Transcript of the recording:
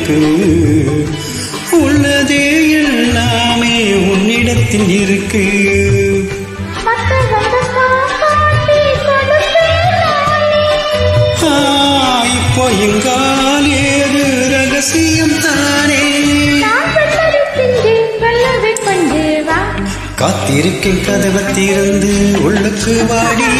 இருக்கு. உள்ளதே எல்லாமே உன்னிடத்தில் இருக்கு. இப்போ எங்கால் ஏது ரகசியம் தானே. காத்திருக்கேன் கதவை திறந்து உள்ளுக்கு வாடி.